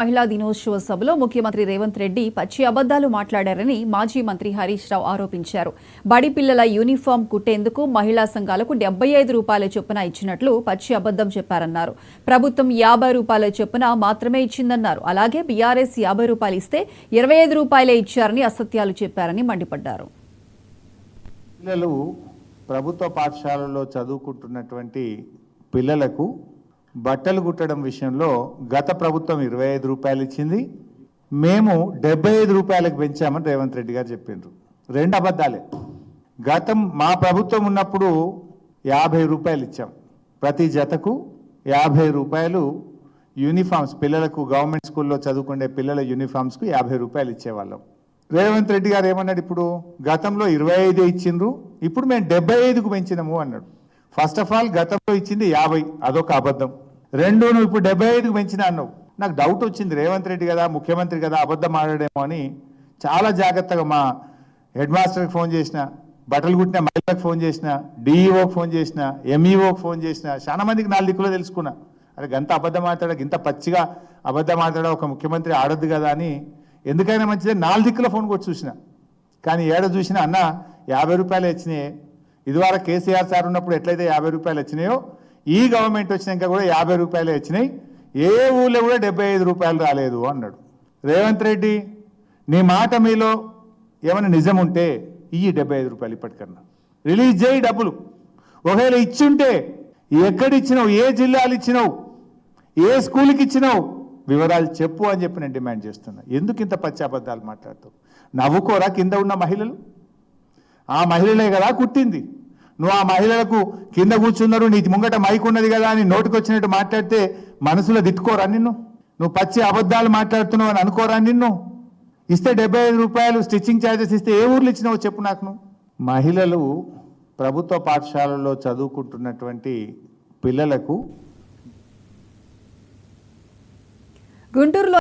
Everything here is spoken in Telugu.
మహిళా దినోత్సవ సభలో ముఖ్యమంత్రి రేవంత్ రెడ్డి పచ్చి అబద్దాలు మాట్లాడారని మాజీ మంత్రి హరీష్ రావు ఆరోపించారు. బడి పిల్లల యూనిఫామ్ కుట్టేందుకు మహిళా సంఘాలకు 75 రూపాయల చొప్పున ఇచ్చినట్లు పచ్చి అబద్దం చెప్పారన్నారు. ప్రభుత్వం 50 రూపాయల చొప్పున మాత్రమే ఇచ్చిందన్నారు. అలాగే బీఆర్ఎస్ 50 రూపాయలు ఇస్తే 25 రూపాయలే ఇచ్చారని అసత్యాలు చెప్పారని మండిపడ్డారు. పిల్లలు ప్రభుత్వ పాఠశాలలో చదువుకుంటున్నటువంటి పిల్లలకు బట్టలు కుట్టడం విషయంలో గత ప్రభుత్వం 25 రూపాయలు ఇచ్చింది, మేము 75 రూపాయలకు పెంచామని రేవంత్ రెడ్డి గారు చెప్పిండ్రు. రెండు అబద్ధాలే. మా ప్రభుత్వం ఉన్నప్పుడు 50 రూపాయలు ఇచ్చాం, ప్రతి జతకు 50 రూపాయలు యూనిఫామ్స్, పిల్లలకు గవర్నమెంట్ స్కూల్లో చదువుకునే పిల్లల యూనిఫామ్స్కు 50 రూపాయలు ఇచ్చేవాళ్ళం. రేవంత్ రెడ్డి గారు ఏమన్నాడు, ఇప్పుడు గతంలో 25 ఇచ్చిండ్రు, ఇప్పుడు మేము 75కు పెంచినాము అన్నాడు. ఫస్ట్ ఆఫ్ ఆల్ గతంలో ఇచ్చింది 50, అదొక అబద్ధం. రెండు, నువ్వు ఇప్పుడు 75కు పెంచినా అన్నావు. నాకు డౌట్ వచ్చింది, రేవంత్ రెడ్డి కదా ముఖ్యమంత్రి కదా అబద్ధం ఆడాడేమో అని చాలా జాగ్రత్తగా మా హెడ్ మాస్టర్కి ఫోన్ చేసిన, బట్టలు కుట్టిన మహిళలకు ఫోన్ చేసిన, డిఈఓకి ఫోన్ చేసిన, ఎంఈఓకి ఫోన్ చేసిన, చాలా మందికి 4 దిక్కులో తెలుసుకున్నా. అరే గంత అబద్ధం ఆడతాడా, ఇంత పచ్చిగా అబద్ధం ఆడతాడా, ఒక ముఖ్యమంత్రి ఆడొద్దు కదా అని. ఎందుకైనా మంచిదే 4 దిక్కుల ఫోన్ కొట్టి చూసిన, కానీ ఏడ చూసినా అన్న 50 రూపాయలు వచ్చినాయి. ఇదివరకు కేసీఆర్ సార్ ఉన్నప్పుడు ఎట్లయితే 50 రూపాయలు వచ్చినాయో, ఈ గవర్నమెంట్ వచ్చినాక కూడా 50 రూపాయలు వచ్చినాయి, ఏ ఊళ్ళో కూడా 75 రూపాయలు రాలేదు అన్నాడు. రేవంత్ రెడ్డి, నీ మాట మీలో ఏమైనా నిజం ఉంటే ఈ 75 రూపాయలు ఇప్పటికన్నా రిలీజ్ చేయి డబ్బులు. ఒకవేళ ఇచ్చుంటే ఎక్కడిచ్చినావు, ఏ జిల్లాలు ఇచ్చినావు, ఏ స్కూల్కి ఇచ్చినావు, వివరాలు చెప్పు అని చెప్పి నేను డిమాండ్ చేస్తున్నా. ఎందుకు ఇంత పచ్చి అబద్ధాలు మాట్లాడుతావు? నవ్వుకోరా కింద ఉన్న మహిళలు? ఆ మహిళలే కదా కుట్టింది. నువ్వు ఆ మహిళలకు కింద కూర్చున్నారు, నీ ముంగట మైక్ ఉన్నది కదా అని నోటికి వచ్చినట్టు మాట్లాడితే మనసులో తిట్టుకోరా నిన్ను? నువ్వు పచ్చి అబద్ధాలు మాట్లాడుతున్నావు అని అనుకోరా నిన్ను? ఇస్తే 75 రూపాయలు స్టిచ్చింగ్ ఛార్జెస్ ఇస్తే ఏ ఊర్లు ఇచ్చినావో చెప్పు నాకు. నువ్వు మహిళలు ప్రభుత్వ పాఠశాలల్లో చదువుకుంటున్నటువంటి పిల్లలకు గుంటూరులో